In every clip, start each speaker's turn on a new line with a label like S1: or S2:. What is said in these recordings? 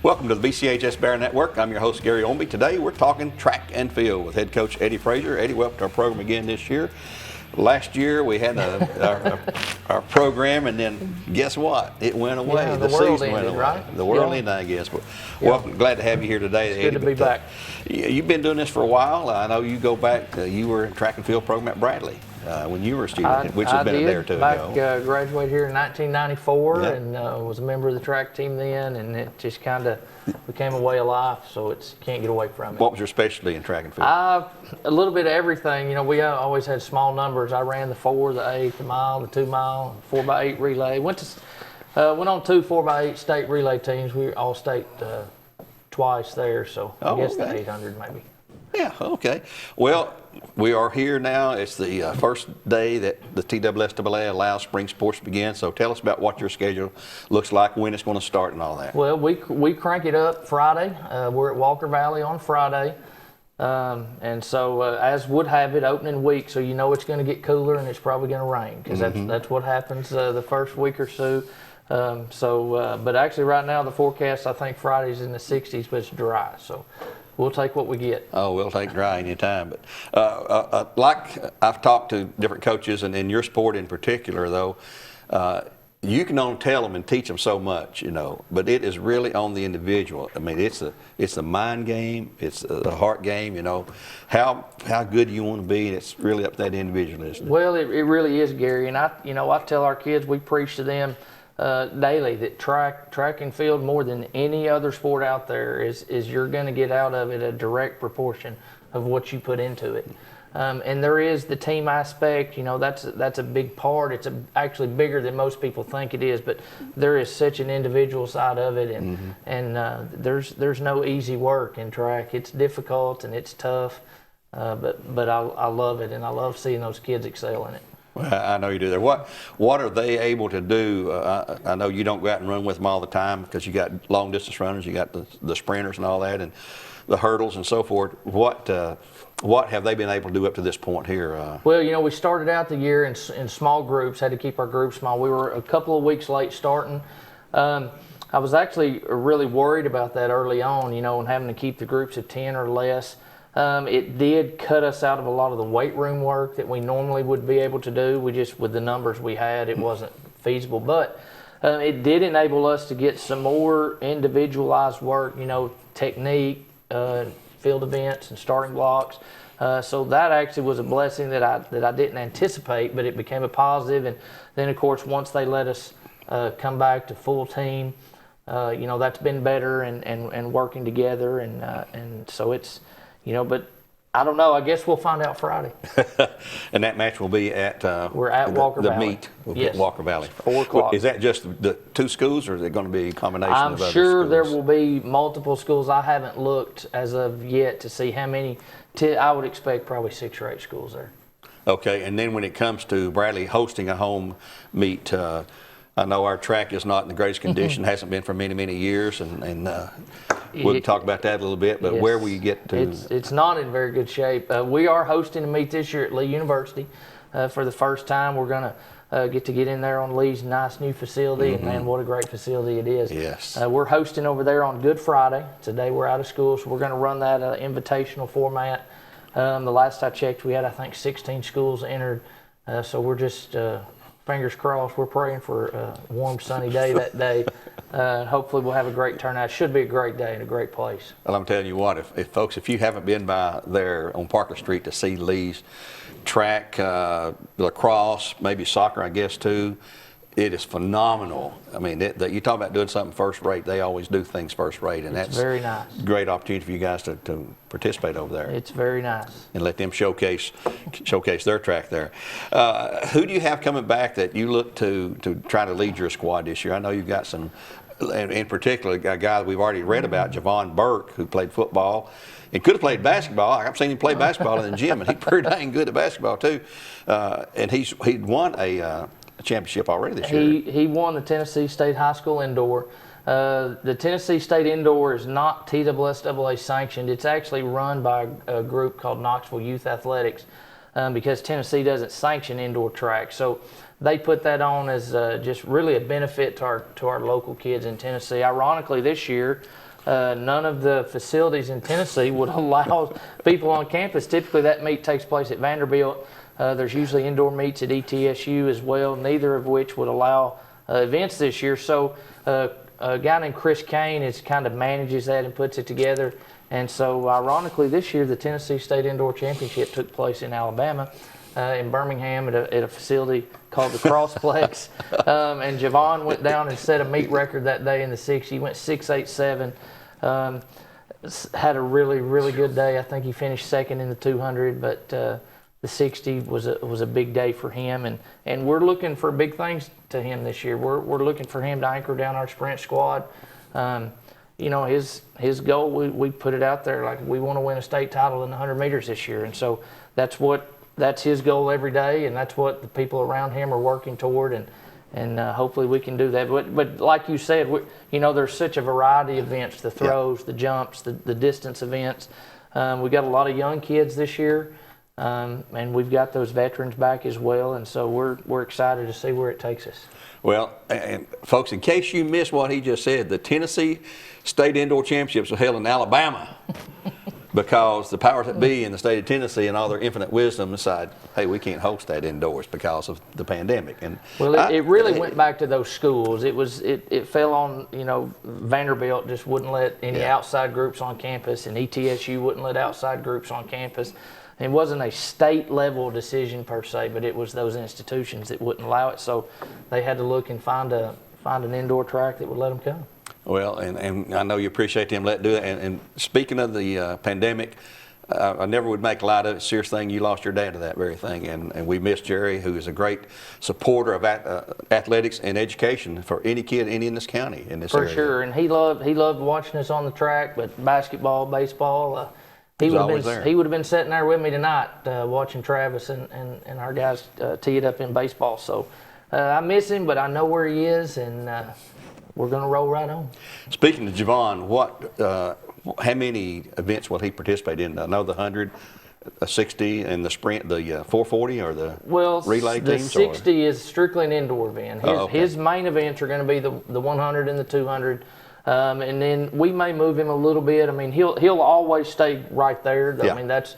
S1: Welcome to the BCHS Bear Network. I'm your host, Gary Ownbey. Today we're talking track and field with head coach Eddie Frazier. Eddie, welcome to our program again this year. Last year we had our program, and then guess what? It went away.
S2: Yeah,
S1: the
S2: world
S1: season went
S2: ended,
S1: away.
S2: right?
S1: The world ended, I guess. But welcome. Glad to have you here today,
S2: It's
S1: Eddie.
S2: good to be back.
S1: You've been doing this for a while. I know you go back. You were in track and field program at Bradley when you were a student, which has been a day or two ago.
S2: Graduated here in 1994
S1: Yep.
S2: and was a member of the track team then, and it just kind of became a way of life, so it's can't get away from it.
S1: What was your specialty in track and field?
S2: A little bit of everything. You know, we always had small numbers. I ran the 4, the 8, the mile, the 2 mile, 4x8 relay. Went on 2 4x8 state relay teams. We were all state twice there, so I guess the 800 maybe.
S1: Yeah, okay. Well, we are here now. It's the first day that the TSSAA allows spring sports to begin. So tell us about what your schedule looks like, when it's going to start and all that.
S2: Well, we crank it up Friday. We're at Walker Valley on Friday. And so as would have it, opening week, so you know it's going to get cooler and it's probably going to rain, because that's what happens the first week or so. But actually right now the forecast, I think Friday's in the 60s, but it's dry. So we'll take what we get.
S1: Oh, we'll take dry anytime. But like I've talked to different coaches, and in your sport in particular, though, you can only tell them and teach them so much, you know. But it is really on the individual. I mean, it's a mind game. It's a heart game. You know, how good you want to be, and it's really up to that individual, isn't it?
S2: Well, it really is, Gary. And I tell our kids, we preach to them daily that track and field, more than any other sport out there, is you're going to get out of it a direct proportion of what you put into it. And there is the team aspect, you know, that's a big part. It's actually bigger than most people think it is, but there is such an individual side of it, and there's no easy work in track. It's difficult and it's tough, but I love it, and I love seeing those kids excel in it.
S1: Well, I know you do there. What are they able to do? I know you don't go out and run with them all the time, because you got long distance runners, you got the sprinters and all that, and the hurdles and so forth. What have they been able to do up to this point here?
S2: Well, you know, we started out the year in small groups, had to keep our groups small. We were a couple of weeks late starting. I was actually really worried about that early on, you know, and having to keep the groups of 10 or less. It did cut us out of a lot of the weight room work that we normally would be able to do. With the numbers we had, it wasn't feasible. But it did enable us to get some more individualized work, you know, technique, field events and starting blocks. So that actually was a blessing that I didn't anticipate, but it became a positive. And then, of course, once they let us come back to full team, you know, that's been better and working together. And so it's, you know, but I don't know. I guess we'll find out Friday.
S1: And that match will be at
S2: we're at Walker Valley.
S1: The meet will be at Walker Valley.
S2: 4 o'clock.
S1: Is that just the 2 schools, or is it going to be a combination of other schools?
S2: I'm sure there will be multiple schools. I haven't looked as of yet to see how many. I would expect probably 6 or 8 schools there. Okay,
S1: and then when it comes to Bradley hosting a home meet, I know our track is not in the greatest condition, hasn't been for many, many years, and we'll talk about that a little bit, but yes, where will you get to?
S2: It's not in very good shape. We are hosting a meet this year at Lee University for the first time. We're going to get in there on Lee's nice new facility, and man, what a great facility it is.
S1: Yes.
S2: We're hosting over there on Good Friday. Today we're out of school, so we're going to run that invitational format. The last I checked, we had, I think, 16 schools entered, so we're just fingers crossed. We're praying for a warm, sunny day that day. Hopefully we'll have a great turnout. Should be a great day and a great place.
S1: Well, I'm telling you what, if folks, if you haven't been by there on Parker Street to see Lee's track, lacrosse, maybe soccer, I guess, too, it is phenomenal. I mean, you talk about doing something first rate. They always do things first rate, and that's
S2: very nice.
S1: Great opportunity for you guys to participate over there.
S2: It's very nice.
S1: And let them showcase their track there. Who do you have coming back that you look to try to lead your squad this year? I know you've got some, in particular, a guy that we've already read about, Javon Burke, who played football and could have played basketball. I've seen him play basketball in the gym, and he's pretty dang good at basketball too. And he'd won a championship already this year.
S2: He won the Tennessee State High School Indoor. The Tennessee State Indoor is not TSSAA sanctioned. It's actually run by a group called Knoxville Youth Athletics, because Tennessee doesn't sanction indoor track. So they put that on as just really a benefit to our local kids in Tennessee. Ironically, this year none of the facilities in Tennessee would allow people on campus. Typically, that meet takes place at Vanderbilt. There's usually indoor meets at ETSU as well, neither of which would allow events this year. So a guy named Chris Kane is kind of manages that and puts it together. And so ironically, this year the Tennessee State Indoor Championship took place in Alabama, in Birmingham at a facility called the Crossplex. And Javon went down and set a meet record that day in the 60. He went 6.87. Had a really, really good day. I think he finished second in the 200, but the 60 was a big day for him, and we're looking for big things to him this year. We're looking for him to anchor down our sprint squad. You know, his goal, we put it out there, like we want to win a state title in the 100 meters this year, and so that's his goal every day, and that's what the people around him are working toward, and hopefully we can do that. But like you said, you know, there's such a variety of events: the throws, the jumps, the distance events. We got a lot of young kids this year. And we've got those veterans back as well, and so we're excited to see where it takes us.
S1: Well, and folks, in case you missed what he just said, the Tennessee State Indoor Championships were held in Alabama because the powers that be in the state of Tennessee and all their infinite wisdom decided, hey, we can't host that indoors because of the pandemic. And
S2: well, it really went back to those schools. It fell on, you know, Vanderbilt just wouldn't let any outside groups on campus, and ETSU wouldn't let outside groups on campus. It wasn't a state level decision per se, but it was those institutions that wouldn't allow it. So they had to look and find an indoor track that would let them come.
S1: Well, and I know you appreciate them letting do that. And speaking of the pandemic, I never would make light of it. Serious thing, you lost your dad to that very thing. And we miss Jerry, who is a great supporter of athletics and education for any kid in this county, in this area.
S2: For sure, and he loved watching us on the track, but basketball, baseball, he would have been sitting there with me tonight watching Travis and our guys tee it up in baseball. So I miss him, but I know where he is, and we're going to roll right on. Speaking
S1: of Javon, how many events will he participate in? I know the 100, 60, and the sprint, the 440, or the relay teams?
S2: The 60 is strictly an indoor event. His main events are going to be the 100 and the 200. And then we may move him a little bit. I mean, he'll always stay right there. I mean, that's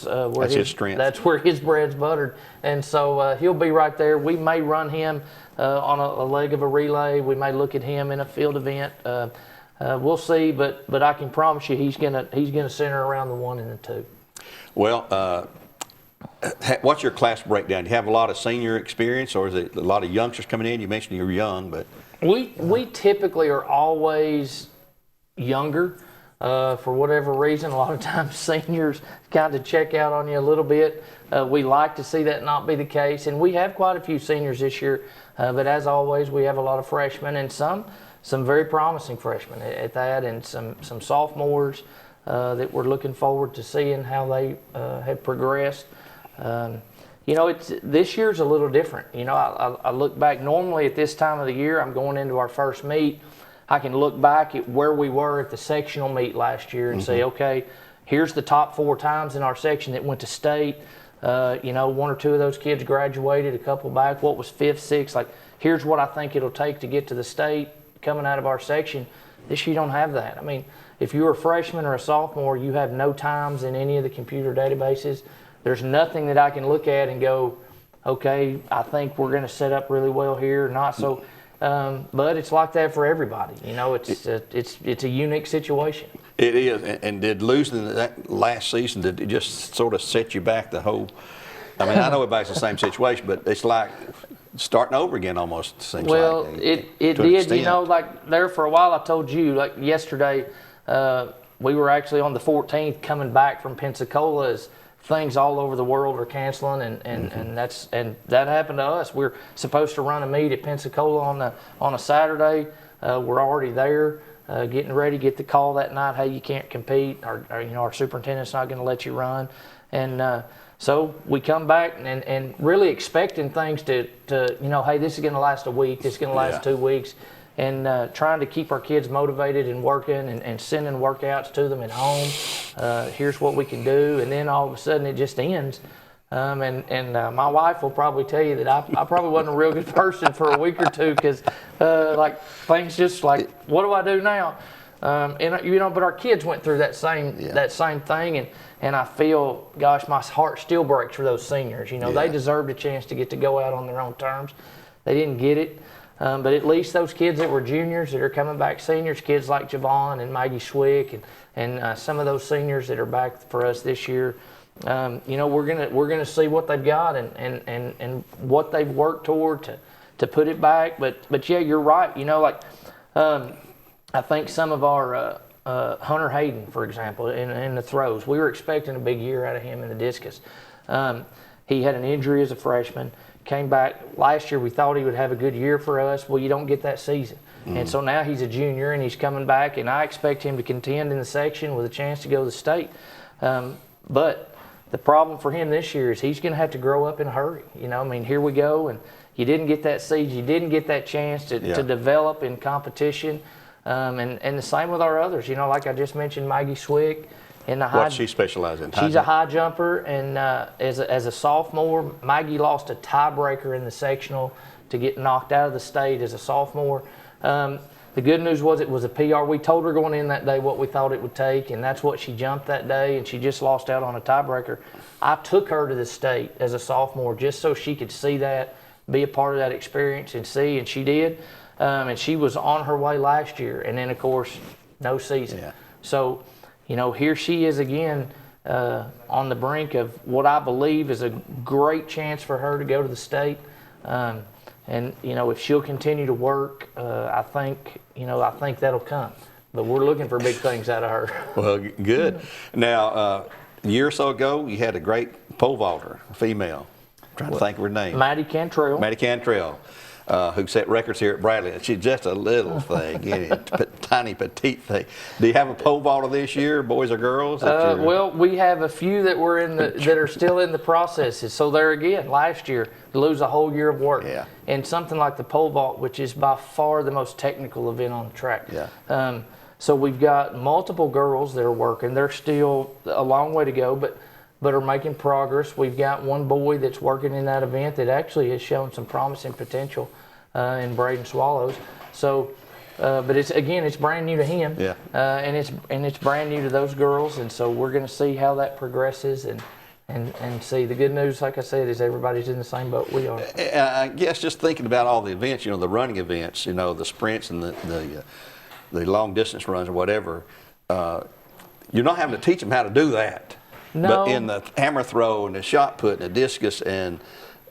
S2: where his strength. That's where his bread's buttered, and so he'll be right there. We may run him on a leg of a relay. We may look at him in a field event. We'll see, but I can promise you he's gonna center around the 1 and the 2.
S1: Well, what's your class breakdown? Do you have a lot of senior experience, or is it a lot of youngsters coming in? You mentioned you're young, but
S2: we typically are always younger. For whatever reason, a lot of times seniors kind of check out on you a little bit. We like to see that not be the case, and we have quite a few seniors this year. But as always, we have a lot of freshmen and some very promising freshmen at that, and some sophomores that we're looking forward to seeing how they have progressed. You know, this year's a little different. You know, I look back, normally at this time of the year, I'm going into our first meet. I can look back at where we were at the sectional meet last year and say, okay, here's the top 4 times in our section that went to state. You know, 1 or 2 of those kids graduated, a couple back. What was 5th, 6th? Like, here's what I think it'll take to get to the state coming out of our section. This year you don't have that. I mean, if you're a freshman or a sophomore, you have no times in any of the computer databases. There's nothing that I can look at and go, okay, I think we're going to set up really well here or not. So, but it's like that for everybody. You know, it's a unique situation.
S1: It is. And did losing that last season, did it just sort of set you back the whole? I mean, I know everybody's in the same situation, but it's like starting over again almost. Seems
S2: well,
S1: like,
S2: it did. You know, like there for a while, I told you, like yesterday, we were actually on the 14th coming back from Pensacola as things all over the world are canceling, and that happened to us. We're supposed to run a meet at Pensacola on a Saturday. We're already there, getting ready. Get the call that night, hey, you can't compete. Our superintendent's not going to let you run, and so we come back and really expecting things to hey, this is going to last a week. This is going to last 2 weeks. And trying to keep our kids motivated and working and sending workouts to them at home. Here's what we can do. And then all of a sudden it just ends. My wife will probably tell you that I probably wasn't a real good person for a week or two because like things just like, what do I do now? And you know, but our kids went through that same thing, and I feel, gosh, my heart still breaks for those seniors. You know, they deserved a chance to get to go out on their own terms. They didn't get it, but at least those kids that were juniors that are coming back seniors, kids like Javon and Maggie Schwick, and some of those seniors that are back for us this year. You know, we're gonna see what they've got and what they've worked toward to put it back. But yeah, you're right. You know, like. I think some of our Hunter Hayden, for example, in the throws, we were expecting a big year out of him in the discus. He had an injury as a freshman, came back last year. We thought he would have a good year for us. Well, you don't get that season. And so now he's a junior and he's coming back, and I expect him to contend in the section with a chance to go to the state. But the problem for him this year is he's going to have to grow up in a hurry. You know, I mean, here we go, and you didn't get that season, you didn't get that chance to develop in competition. And the same with our others. You know, like I just mentioned, Maggie Schwick.
S1: What she specializes in?
S2: She's a high jumper, and as a sophomore, Maggie lost a tiebreaker in the sectional to get knocked out of the state as a sophomore. The good news was it was a PR. We told her going in that day what we thought it would take, and that's what she jumped that day, and she just lost out on a tiebreaker. I took her to the state as a sophomore just so she could see that, be a part of that experience and see, and she did. And she was on her way last year, and then of course no season. So, you know, here she is again on the brink of what I believe is a great chance for her to go to the state. And you know, if she'll continue to work, I think that'll come. But we're looking for big things out of her.
S1: Well, good. Now, a year or so ago, you had a great pole vaulter, a female. I'm trying to think of her name.
S2: Maddie Cantrell.
S1: Who set records here at Bradley. She's just a little thing, tiny petite thing. Do you have a pole vaulter this year, boys or girls?
S2: Well, we have a few that were that are still in the processes. So there again, last year, lose a whole year of work. And something like the pole vault, which is by far the most technical event on the track. So we've got multiple girls that are working. They're still a long way to go, but are making progress. We've got one boy that's working in that event that actually has shown some promising potential in Braden Swallows. So, but it's brand new to him, and it's brand new to those girls, and so we're going to see how that progresses and see. The good news, like I said, is everybody's in the same boat we are.
S1: I guess just thinking about all the events, you know, the running events, you know, the sprints and the long distance runs or whatever, you're not having to teach them how to do that.
S2: No.
S1: But in the hammer throw and the shot put and the discus and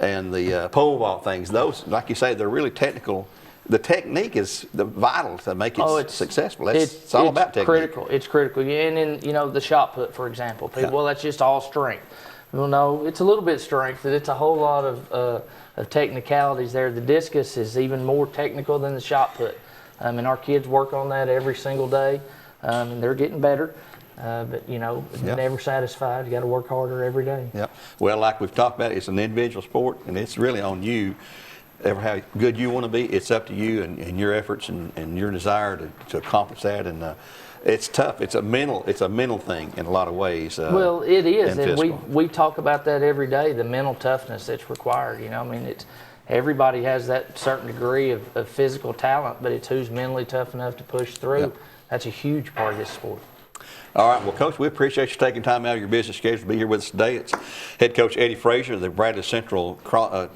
S1: the pole vault things, those, like you say, they're really technical. The technique is vital to make it successful. It's all about technique.
S2: It's critical. And then, you know, the shot put, for example. People, well, that's just all strength. Well, no, it's a little bit strength, but it's a whole lot of technicalities there. The discus is even more technical than the shot put. And our kids work on that every single day, and they're getting better. But, you know, never satisfied. You got to work harder every day.
S1: Well, like we've talked about, it's an individual sport, and it's really on you. Ever how good you want to be, it's up to you and your efforts and your desire to accomplish that. And it's tough. It's a mental thing in a lot of ways.
S2: Well, it is, and we talk about that every day. The mental toughness that's required. You know, I mean, everybody has that certain degree of physical talent, but it's who's mentally tough enough to push through. That's a huge part of this sport.
S1: All right, well, Coach, we appreciate you taking time out of your busy schedule to be here with us today. It's Head Coach Eddie Frazier of the Bradley Central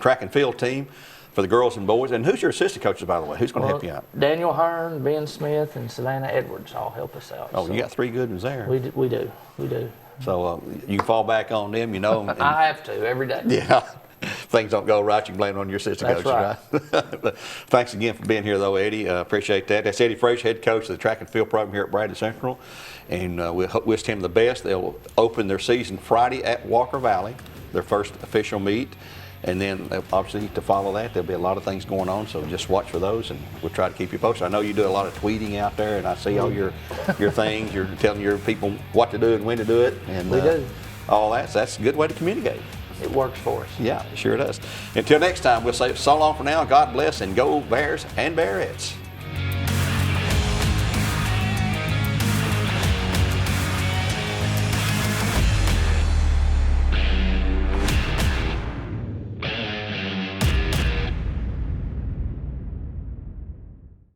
S1: track and field team for the girls and boys. And who's your assistant coaches, by the way? Who's going to help you out?
S2: Daniel Hearn, Ben Smith, and Savannah Edwards all help us out.
S1: Oh, so you got three good ones there.
S2: We do.
S1: So you can fall back on them, you know.
S2: I have to every day.
S1: Yeah. Things don't go right, you can blame it on your assistant coaches, right? But thanks again for being here, though, Eddie. Appreciate that. That's Eddie Frazier, head coach of the track and field program here at Bradley Central. And we wish him the best. They'll open their season Friday at Walker Valley, their first official meet. And then, obviously, to follow that, there'll be a lot of things going on, so just watch for those, and we'll try to keep you posted. I know you do a lot of tweeting out there, and I see all your things. You're telling your people what to do and when to do it. And
S2: we do.
S1: All that, so that's a good way to communicate.
S2: It works for us.
S1: Yeah, it sure does. Until next time, we'll say so long for now. God bless, and go Bears and Bearettes.